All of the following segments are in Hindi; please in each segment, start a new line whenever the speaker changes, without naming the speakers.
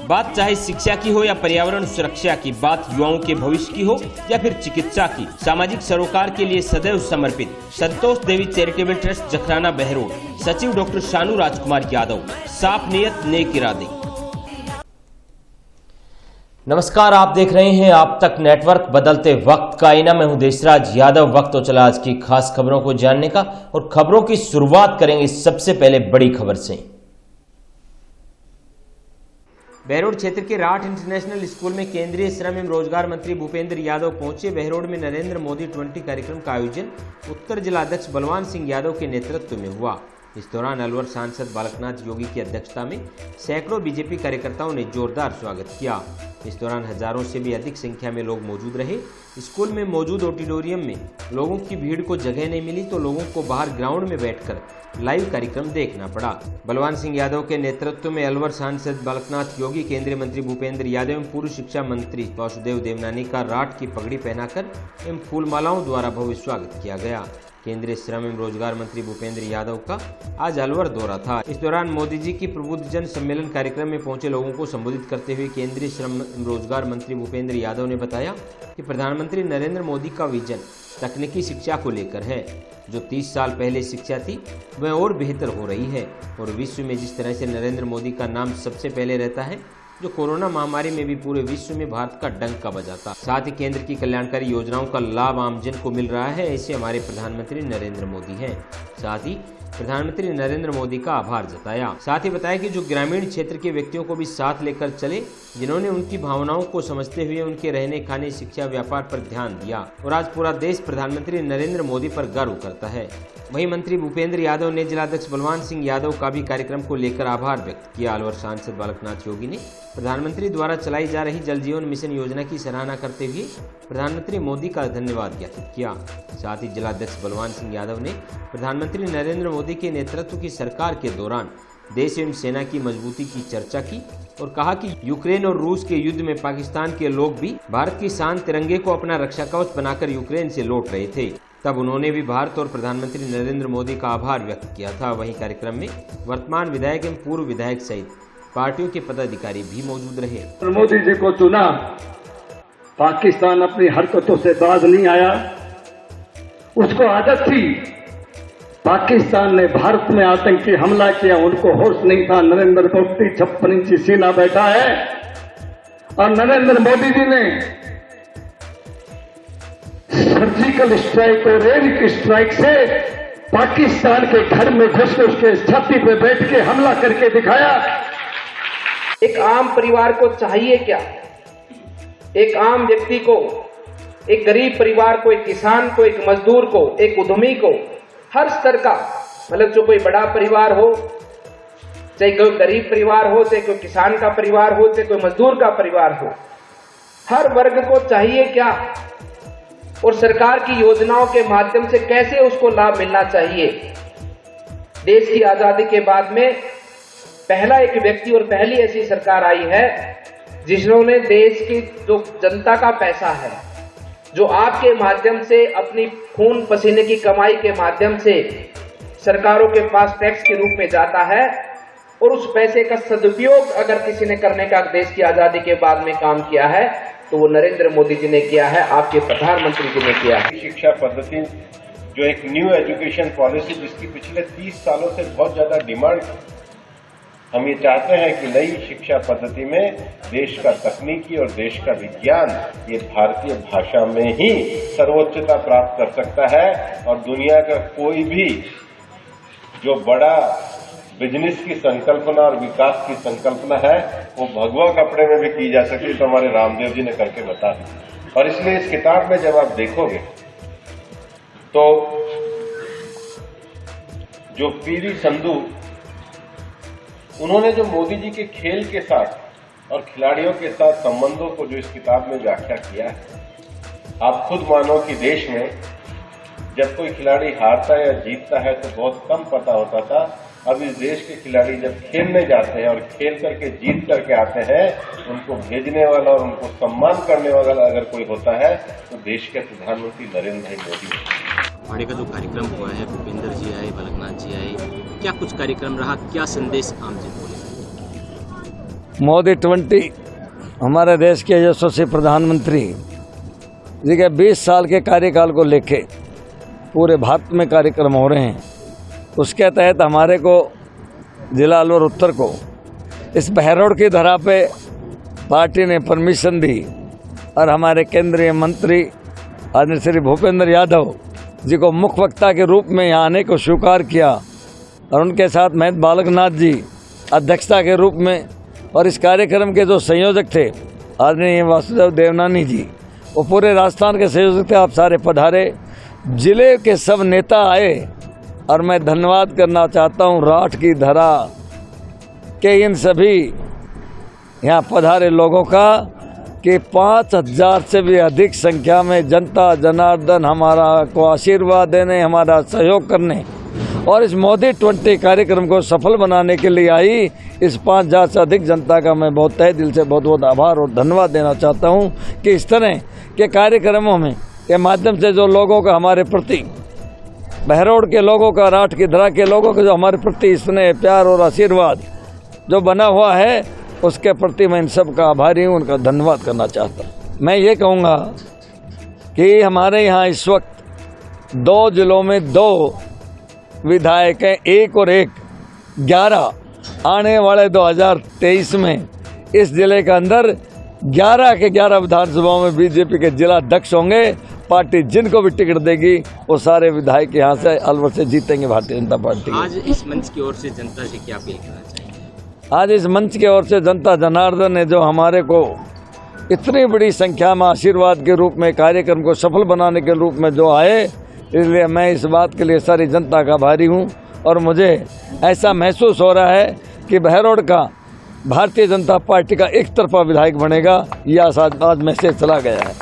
बात चाहे शिक्षा की हो या पर्यावरण सुरक्षा की, बात युवाओं के भविष्य की हो या फिर चिकित्सा की, सामाजिक सरोकार के लिए सदैव समर्पित संतोष देवी चैरिटेबल ट्रस्ट जखराना बहरोड, सचिव डॉक्टर शानू राजकुमार यादव, साफ नियत नेक इरादे। नमस्कार, आप देख रहे हैं आप तक नेटवर्क, बदलते वक्त का आईना। मैं हूं देशराज यादव। वक्त तो चला आज की खास खबरों को जानने का, और खबरों की शुरुआत करेंगे सबसे पहले बड़ी खबर से। बहरोड क्षेत्र के राठ इंटरनेशनल स्कूल में केंद्रीय श्रम एवं रोजगार मंत्री भूपेंद्र यादव पहुंचे। बहरोड में नरेंद्र मोदी 20 कार्यक्रम का आयोजन उत्तर जिलाध्यक्ष बलवान सिंह यादव के नेतृत्व में हुआ। इस दौरान अलवर सांसद बालकनाथ योगी की अध्यक्षता में सैकड़ों बीजेपी कार्यकर्ताओं ने जोरदार स्वागत किया। इस दौरान हजारों से भी अधिक संख्या में लोग मौजूद रहे। स्कूल में मौजूद ऑडिटोरियम में लोगों की भीड़ को जगह नहीं मिली तो लोगों को बाहर ग्राउंड में बैठकर लाइव कार्यक्रम देखना पड़ा। बलवान सिंह यादव के नेतृत्व में अलवर सांसद बालकनाथ योगी, केंद्रीय मंत्री भूपेंद्र यादव एवं पूर्व शिक्षा मंत्री वासुदेव देवनानी का राठ की पगड़ी पहनाकर एवं फूलमालाओं द्वारा भव्य स्वागत किया गया। केंद्रीय श्रम एवं रोजगार मंत्री भूपेंद्र यादव का आज अलवर दौरा था। इस दौरान मोदी जी की प्रबुद्ध जन सम्मेलन कार्यक्रम में पहुंचे लोगों को संबोधित करते हुए केंद्रीय श्रम एवं रोजगार मंत्री भूपेंद्र यादव ने बताया कि प्रधानमंत्री नरेंद्र मोदी का विजन तकनीकी शिक्षा को लेकर है। जो 30 साल पहले शिक्षा थी वह और बेहतर हो रही है, और विश्व में जिस तरह से नरेंद्र मोदी का नाम सबसे पहले रहता है, जो कोरोना महामारी में भी पूरे विश्व में भारत का डंका बजाता। साथ ही केंद्र की कल्याणकारी योजनाओं का लाभ आमजन को मिल रहा है, ऐसे हमारे प्रधानमंत्री नरेंद्र मोदी हैं। साथ ही प्रधानमंत्री नरेंद्र मोदी का आभार जताया। साथ ही बताया कि जो ग्रामीण क्षेत्र के व्यक्तियों को भी साथ लेकर चले, जिन्होंने उनकी भावनाओं को समझते हुए उनके रहने खाने, शिक्षा, व्यापार पर ध्यान दिया, और आज पूरा देश प्रधानमंत्री नरेंद्र मोदी पर गर्व करता है। वहीं मंत्री भूपेंद्र यादव ने जिलाध्यक्ष बलवान सिंह यादव का भी कार्यक्रम को लेकर आभार व्यक्त किया। अलवर सांसद बालकनाथ योगी ने प्रधानमंत्री द्वारा चलाई जा रही जल जीवन मिशन योजना की सराहना करते हुए प्रधानमंत्री मोदी का धन्यवाद ज्ञापित किया। साथ ही जिलाध्यक्ष बलवान सिंह यादव ने प्रधानमंत्री नरेंद्र मोदी के नेतृत्व की सरकार के दौरान देश एवं सेना की मजबूती की चर्चा की और कहा कि यूक्रेन और रूस के युद्ध में पाकिस्तान के लोग भी भारत की शान तिरंगे को अपना रक्षा कवच बनाकर यूक्रेन से लौट रहे थे। तब उन्होंने भी भारत और प्रधानमंत्री नरेंद्र मोदी का आभार व्यक्त किया था। वहीं कार्यक्रम में वर्तमान विधायक एवं पूर्व विधायक सहित पार्टियों के पदाधिकारी भी मौजूद रहे।
मोदी जी को चुना, पाकिस्तान अपनी हरकतों से बाज नहीं आया। उसको आदत थी, पाकिस्तान ने भारत में आतंकी हमला किया, उनको होश नहीं था। नरेंद्र मोदी 56 इंची सीना बैठा है, और नरेंद्र मोदी जी ने सर्जिकल स्ट्राइक और एयर स्ट्राइक से पाकिस्तान के घर में घुस के उसके छाती पे बैठ के हमला करके दिखाया।
एक आम परिवार को चाहिए क्या? एक आम व्यक्ति को, एक गरीब परिवार को, एक किसान को, एक मजदूर को, एक उद्यमी को, हर स्तर का, मतलब जो कोई बड़ा परिवार हो, चाहे कोई गरीब परिवार हो, चाहे कोई किसान का परिवार हो, चाहे कोई मजदूर का परिवार हो, हर वर्ग को चाहिए क्या, और सरकार की योजनाओं के माध्यम से कैसे उसको लाभ मिलना चाहिए। देश की आजादी के बाद में पहला एक व्यक्ति और पहली ऐसी सरकार आई है जिन्होंने देश की जो जनता का पैसा है, जो आपके माध्यम से अपनी खून पसीने की कमाई के माध्यम से सरकारों के पास टैक्स के रूप में जाता है, और उस पैसे का सदुपयोग अगर किसी ने करने का देश की आजादी के बाद में काम किया है तो वो नरेंद्र मोदी जी ने किया है, आपके प्रधानमंत्री जी ने किया है।
शिक्षा पद्धति जो एक न्यू एजुकेशन पॉलिसी जिसकी पिछले 30 सालों से बहुत ज्यादा डिमांड थी, हम ये चाहते हैं कि नई शिक्षा पद्धति में देश का तकनीकी और देश का विज्ञान ये भारतीय भाषा में ही सर्वोच्चता प्राप्त कर सकता है, और दुनिया का कोई भी जो बड़ा बिजनेस की संकल्पना और विकास की संकल्पना है वो भगवा कपड़े में भी की जा सकती है। तो हमारे रामदेव जी ने करके बता दी। और इसलिए इस किताब में जब आप देखोगे तो जो पीवी संधू, उन्होंने जो मोदी जी के खेल के साथ और खिलाड़ियों के साथ संबंधों को जो इस किताब में व्याख्या किया है, आप खुद मानो कि देश में जब कोई खिलाड़ी हारता या जीतता है तो बहुत कम पता होता था। अब इस देश के खिलाड़ी जब खेलने जाते हैं और खेल करके जीत करके आते हैं, उनको भेजने वाला और उनको सम्मान करने वाला अगर कोई होता है तो देश के प्रधानमंत्री नरेंद्र भाई मोदी।
पखवाड़े का जो कार्यक्रम हुआ है, भूपेंद्र जी आए, बालकनाथ जी आए, क्या कुछ कार्यक्रम रहा, क्या संदेश आमजन को?
मोदी 20 हमारे देश के यशस्वी प्रधानमंत्री जी के 20 साल के कार्यकाल को लेके पूरे भारत में कार्यक्रम हो रहे हैं। उसके तहत हमारे को जिला अलवर उत्तर को इस बहरोड की धरा पे पार्टी ने परमिशन दी और हमारे केंद्रीय मंत्री आदरणीय श्री भूपेंद्र यादव जी को मुख्य वक्ता के रूप में यहाँ आने को स्वीकार किया और उनके साथ महेंद्र बालकनाथ जी अध्यक्षता के रूप में, और इस कार्यक्रम के जो संयोजक थे आदरणीय वासुदेव देवनानी जी, वो पूरे राजस्थान के संयोजक थे। आप सारे पधारे, जिले के सब नेता आए और मैं धन्यवाद करना चाहता हूँ राठ की धरा के इन सभी यहाँ पधारे लोगों का कि 5000 से भी अधिक संख्या में जनता जनार्दन हमारा को आशीर्वाद देने, हमारा सहयोग करने और इस मोदी 20 कार्यक्रम को सफल बनाने के लिए आई। इस 5000 से अधिक जनता का मैं बहुत तहे दिल से बहुत बहुत आभार और धन्यवाद देना चाहता हूं कि इस तरह के कार्यक्रमों में के माध्यम से जो लोगों का हमारे प्रति, बहरोड के लोगों का, राठ की धरा के लोगों का जो हमारे प्रति स्नेह, प्यार और आशीर्वाद जो बना हुआ है, उसके प्रति मैं इन सब का आभारी हूँ, उनका धन्यवाद करना चाहता हूँ। मैं ये कहूँगा कि हमारे यहाँ इस वक्त 2 जिलों में 2 विधायक हैं, 1 और 1, 11। आने वाले 2023 में इस जिले के अंदर 11 के 11 विधानसभाओं में बीजेपी के जिला अध्यक्ष होंगे। पार्टी जिनको भी टिकट देगी वो सारे विधायक यहाँ से अलवर से जीतेंगे भारतीय जनता पार्टी।
आज इस मंच की ओर से जनता से क्या अपील करना चाहिए?
आज इस मंच की ओर से जनता जनार्दन ने जो हमारे को इतनी बड़ी संख्या में आशीर्वाद के रूप में, कार्यक्रम को सफल बनाने के रूप में जो आए, इसलिए मैं इस बात के लिए सारी जनता का आभारी हूँ। और मुझे ऐसा महसूस हो रहा है कि बहरोड का भारतीय जनता पार्टी का एक तरफा विधायक बनेगा, यह आज मैसेज चला गया है।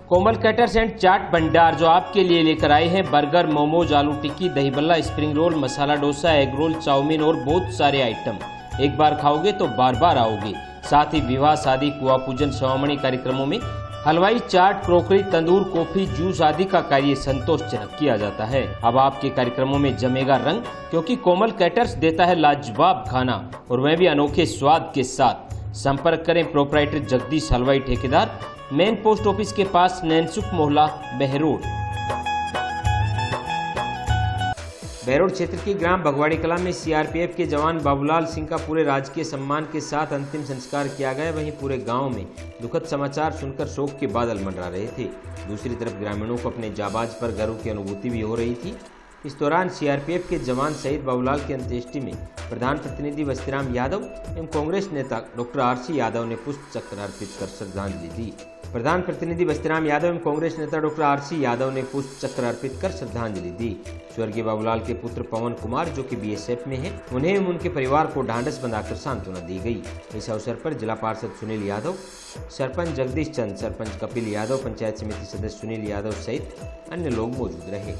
कोमल कैटर्स एंड चाट भंडार जो आपके लिए लेकर आए हैं बर्गर, मोमोज, आलू टिक्की, दही बल्ला, spring roll, masala dosa, egg roll, chowmein और बहुत सारे आइटम। एक बार खाओगे तो बार बार आओगे। साथ ही विवाह, शादी, कुआं पूजन, स्वामणी कार्यक्रमों में हलवाई, चाट, क्रोकरी, तंदूर, कॉफी, जूस आदि का कार्य संतोषजनक किया जाता है। अब आपके कार्यक्रमों में जमेगा रंग, क्योंकि कोमल कैटर्स देता है लाजवाब खाना और वह भी अनोखे स्वाद के साथ। संपर्क करें प्रोपराइटर जगदीश हलवाई ठेकेदार, मेन पोस्ट ऑफिस के पास, नैनसुख मोहल्ला, बहरोड। बहरोड क्षेत्र की ग्राम भगवाड़ी कला में सीआरपीएफ के जवान बाबूलाल सिंह का पूरे राजकीय सम्मान के साथ अंतिम संस्कार किया गया। वहीं पूरे गांव में दुखद समाचार सुनकर शोक के बादल मंडरा रहे थे। दूसरी तरफ ग्रामीणों को अपने जाबाज पर गर्व की अनुभूति भी हो रही थी। इस दौरान सीआरपीएफ के जवान शहीद बाबूलाल की अंत्येष्टि में प्रधान प्रतिनिधि बस्तीराम यादव एवं कांग्रेस नेता डॉक्टर आरसी यादव ने पुष्प चक्र अर्पित कर श्रद्धांजलि दी। प्रधान प्रतिनिधि बस्तीराम यादव एवं कांग्रेस नेता डॉक्टर आरसी यादव ने पुष्प चक्र अर्पित कर श्रद्धांजलि दी। स्वर्गीय बाबूलाल के पुत्र पवन कुमार जो कि बीएसएफ में हैं, उन्हें एवं उनके परिवार को ढांढस बंधाकर सांत्वना दी गई। इस अवसर पर जिला पार्षद सुनील यादव, सरपंच जगदीश चंद, सरपंच कपिल यादव, पंचायत समिति सदस्य सुनील यादव सहित अन्य लोग मौजूद रहे।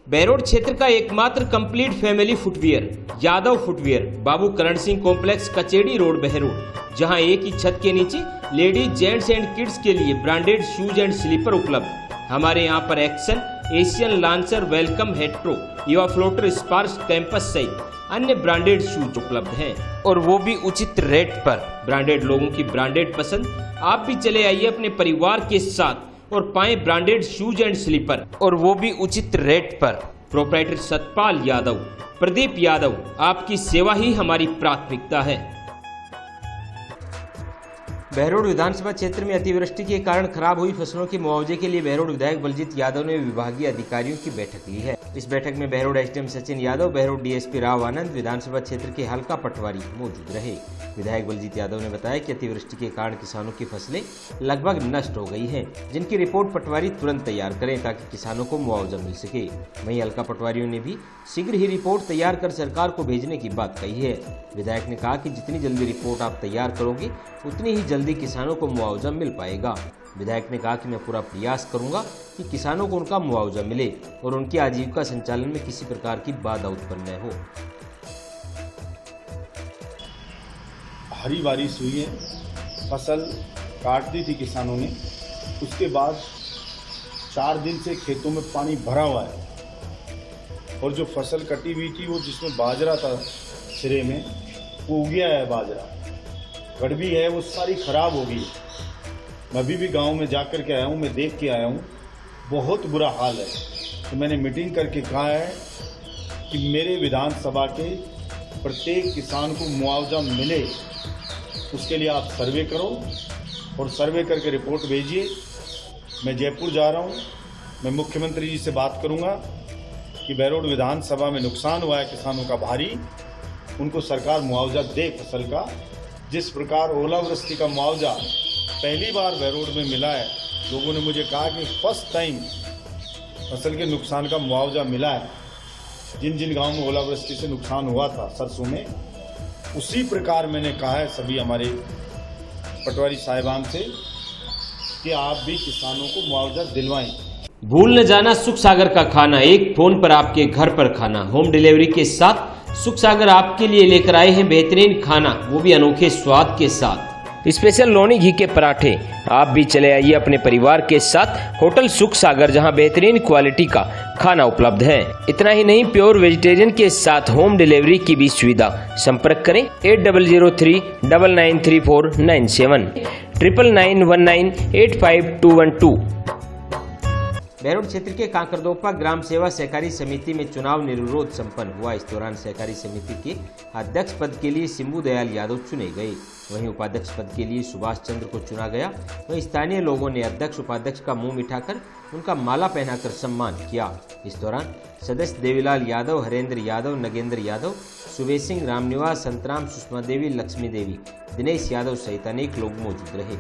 बहरोड क्षेत्र का एकमात्र complete family footwear Yadav footwear, Babu Karan Singh complex, Kacheri road, Behror, जहां एक ही छत के नीचे लेडीज, जेंट्स एंड किड्स के लिए ब्रांडेड शूज एंड स्लीपर उपलब्ध। हमारे यहां पर action, Asian, lancer, welcome, hetero, युवा फ्लोटर, स्पार्क्स, कैंपस सहित अन्य ब्रांडेड शूज उपलब्ध हैं और वो भी उचित रेट पर। ब्रांडेड लोगों की ब्रांडेड पसंद, आप भी चले आइए अपने परिवार के साथ और पाएं ब्रांडेड शूज एंड स्लीपर और वो भी उचित रेट पर। प्रोपराइटर सतपाल यादव, प्रदीप यादव, आपकी सेवा ही हमारी प्राथमिकता है। बहरोड विधानसभा क्षेत्र में अतिवृष्टि के कारण खराब हुई फसलों के मुआवजे के लिए बहरोड विधायक बलजीत यादव ने विभागीय अधिकारियों की बैठक ली है। इस बैठक में बहरोड एसडीएम सचिन यादव, बहरोड डीएसपी राव आनंद, विधानसभा क्षेत्र के हल्का पटवारी मौजूद रहे। विधायक बलजीत यादव ने बताया कि अतिवृष्टि के कारण किसानों की फसलें लगभग नष्ट हो गई हैं, जिनकी रिपोर्ट पटवारी तुरंत तैयार करें ताकि किसानों को मुआवजा मिल सके। वहीं हल्का पटवारियों ने भी शीघ्र ही रिपोर्ट तैयार कर सरकार को भेजने की बात कही है। विधायक ने कहा कि जितनी जल्दी रिपोर्ट आप तैयार करोगे उतनी ही जल्दी किसानों को मुआवजा मिल पाएगा। विधायक ने कहा कि मैं पूरा प्रयास करूंगा कि किसानों को उनका मुआवजा मिले और उनकी आजीविका संचालन में किसी प्रकार की बाधा उत्पन्न न हो।
हरी बारिश हुई है, फसल काट दी थी किसानों ने, उसके बाद 4 दिन से खेतों में पानी भरा हुआ है और जो फसल कटी हुई थी वो जिसमें बाजरा था सिरे में वो उग गया है बाजरा, गड़बी है वो सारी खराब हो गई। मैं अभी भी गांव में जाकर के आया हूं, मैं देख के आया हूं, बहुत बुरा हाल है। तो मैंने मीटिंग करके कहा है कि मेरे विधानसभा के प्रत्येक किसान को मुआवजा मिले, उसके लिए आप सर्वे करो और सर्वे करके रिपोर्ट भेजिए। मैं जयपुर जा रहा हूं, मैं मुख्यमंत्री जी से बात करूंगा कि बहरोड विधानसभा में नुकसान हुआ है किसानों का भारी, उनको सरकार मुआवजा दे फसल का। जिस प्रकार ओलावृष्टि का मुआवजा पहली बार बहरोड में मिला है, लोगों ने मुझे कहा कि फर्स्ट टाइम फसल के नुकसान का मुआवजा मिला है। जिन जिन गांव में ओलावृष्टि से नुकसान हुआ था सरसों में, उसी प्रकार मैंने कहा है सभी हमारे पटवारी साहिबान से कि आप भी किसानों को मुआवजा दिलवाएं।
भूल न जाना सुख सागर का खाना, एक फोन पर आपके घर पर खाना। होम डिलीवरी के साथ सुख सागर आपके लिए लेकर आए हैं बेहतरीन खाना, वो भी अनोखे स्वाद के साथ। स्पेशल लोनी घी के पराठे, आप भी चले आइए अपने परिवार के साथ होटल सुख सागर, जहां बेहतरीन क्वालिटी का खाना उपलब्ध है। इतना ही नहीं, प्योर वेजिटेरियन के साथ होम डिलीवरी की भी सुविधा। संपर्क करें 8003993497 9991985212। बहरोड क्षेत्र के कांकरदोपा ग्राम सेवा सहकारी समिति में चुनाव निर्विरोध संपन्न हुआ। इस दौरान सहकारी समिति के अध्यक्ष पद के लिए सिंबू दयाल यादव चुने गए, वहीं उपाध्यक्ष पद के लिए सुभाष चंद्र को चुना गया। वहीं स्थानीय लोगों ने अध्यक्ष उपाध्यक्ष का मुंह मिठाकर उनका माला पहनाकर सम्मान किया। इस दौरान सदस्य देवीलाल यादव, हरेंद्र यादव, नगेंद्र यादव, सुबेश सिंह, रामनिवास, संतराम, सुषमा देवी, लक्ष्मी देवी, दिनेश यादव सहित अनेक लोग मौजूद रहे।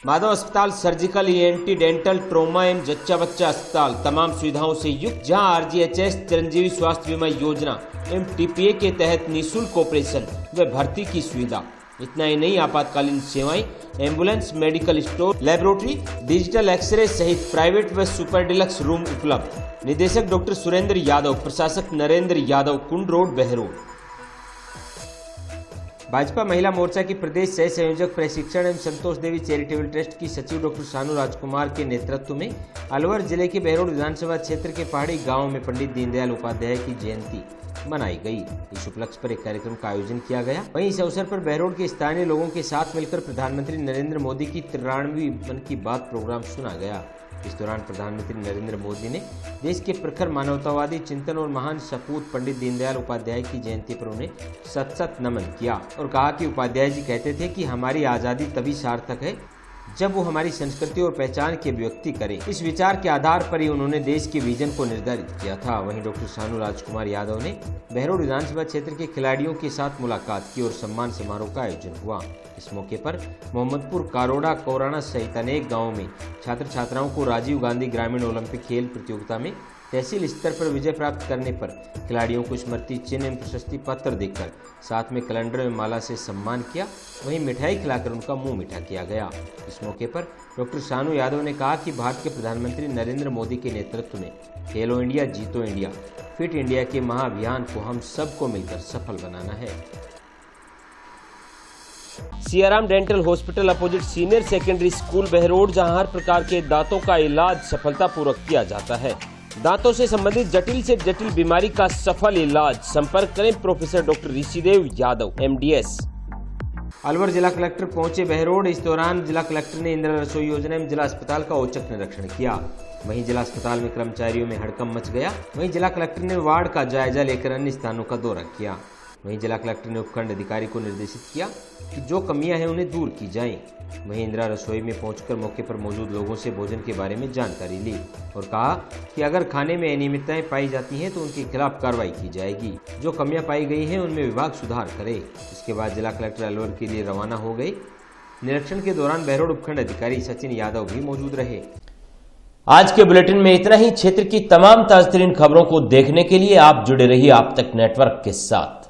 माधव अस्पताल सर्जिकल, ENT, डेंटल, ट्रोमा एवं जच्चा बच्चा अस्पताल तमाम सुविधाओं से युक्त, जहां RGHS चिरंजीवी स्वास्थ्य बीमा योजना एवं TPA के तहत निःशुल्क ऑपरेशन व भर्ती की सुविधा। इतना ही नहीं, आपातकालीन सेवाएं, ambulance, medical store, laboratory, digital X ray सहित प्राइवेट व सुपर डिलक्स रूम उपलब्ध। निदेशक डॉक्टर सुरेंद्र यादव, प्रशासक नरेंद्र यादव, कुंड रोड, बहरोड। भाजपा महिला मोर्चा की प्रदेश सह संयोजक प्रशिक्षण एवं संतोष देवी चैरिटेबल ट्रस्ट की सचिव डॉक्टर सानू राजकुमार के नेतृत्व में अलवर जिले के बहरोड विधानसभा क्षेत्र के पहाड़ी गांव में पंडित दीनदयाल उपाध्याय की जयंती मनाई गई। इस उपलक्ष्य पर एक कार्यक्रम का आयोजन किया गया। वहीं इस अवसर पर बहरोड के स्थानीय लोगों के साथ मिलकर प्रधानमंत्री नरेंद्र मोदी की 93वीं मन की बात प्रोग्राम सुना गया। इस दौरान प्रधानमंत्री नरेंद्र मोदी ने देश के प्रखर मानवतावादी चिंतन और महान सपूत पंडित दीनदयाल उपाध्याय की जयंती पर उन्हें सत नमन किया और कहा कि उपाध्याय जी कहते थे कि हमारी आज़ादी तभी सार्थक है जब वो हमारी संस्कृति और पहचान की अभिव्यक्ति करे। इस विचार के आधार पर ही उन्होंने देश के विजन को निर्धारित किया था। वहीं डॉक्टर सानू राजकुमार यादव ने बहरोड विधानसभा क्षेत्र के खिलाड़ियों के साथ मुलाकात की और सम्मान समारोह का आयोजन हुआ। इस मौके पर मोहम्मदपुर, कारोड़ा, कोराना सहित अनेक गाँवों में छात्र छात्राओं को राजीव गांधी ग्रामीण ओलंपिक खेल प्रतियोगिता में तहसील स्तर पर विजय प्राप्त करने पर खिलाड़ियों को स्मृति चिन्ह एवं प्रशस्ति पत्र देकर साथ में कैलेंडर में माला से सम्मान किया। वहीं मिठाई खिलाकर उनका मुंह मीठा किया गया। इस मौके पर डॉक्टर सानू यादव ने कहा कि भारत के प्रधानमंत्री नरेंद्र मोदी के नेतृत्व में खेलो इंडिया, जीतो इंडिया, फिट इंडिया के महाअभियान को हम सबको मिलकर सफल बनाना है। Siyaram dental hospital opposite senior secondary school Behror, जहां हर प्रकार के दांतों का इलाज सफलतापूर्वक किया जाता है। दांतों से संबंधित जटिल से जटिल बीमारी का सफल इलाज। संपर्क करें professor doctor Rishidev Yadav, MDS। Alwar जिला कलेक्टर पहुंचे बहरोड। इस दौरान जिला कलेक्टर ने इंदिरा रसोई योजना में जिला अस्पताल का औचक निरीक्षण किया। वहीं जिला अस्पताल में कर्मचारियों में हड़कंप मच गया। वहीं जिला कलेक्टर ने वार्ड का जायजा लेकर अन्य स्थानों का दौरा किया। वहीं जिला कलेक्टर ने उपखंड अधिकारी को निर्देशित किया कि जो कमियां हैं उन्हें दूर की जाएं। वहीं इंदिरा रसोई में पहुंचकर मौके पर मौजूद लोगों से भोजन के बारे में जानकारी ली और कहा कि अगर खाने में अनियमितताएं पाई जाती हैं तो उनके खिलाफ कार्रवाई की जाएगी। जो कमियां पाई गई हैं उनमें विभाग सुधार करे। इसके बाद जिला कलेक्टर अलवर के लिए रवाना हो गए। निरीक्षण के दौरान बहरोड उपखंड अधिकारी सचिन यादव भी मौजूद रहे। आज के बुलेटिन में इतना ही। क्षेत्र की तमाम ताज़ा तरीन खबरों को देखने के लिए आप जुड़े रहिए आप तक नेटवर्क के साथ।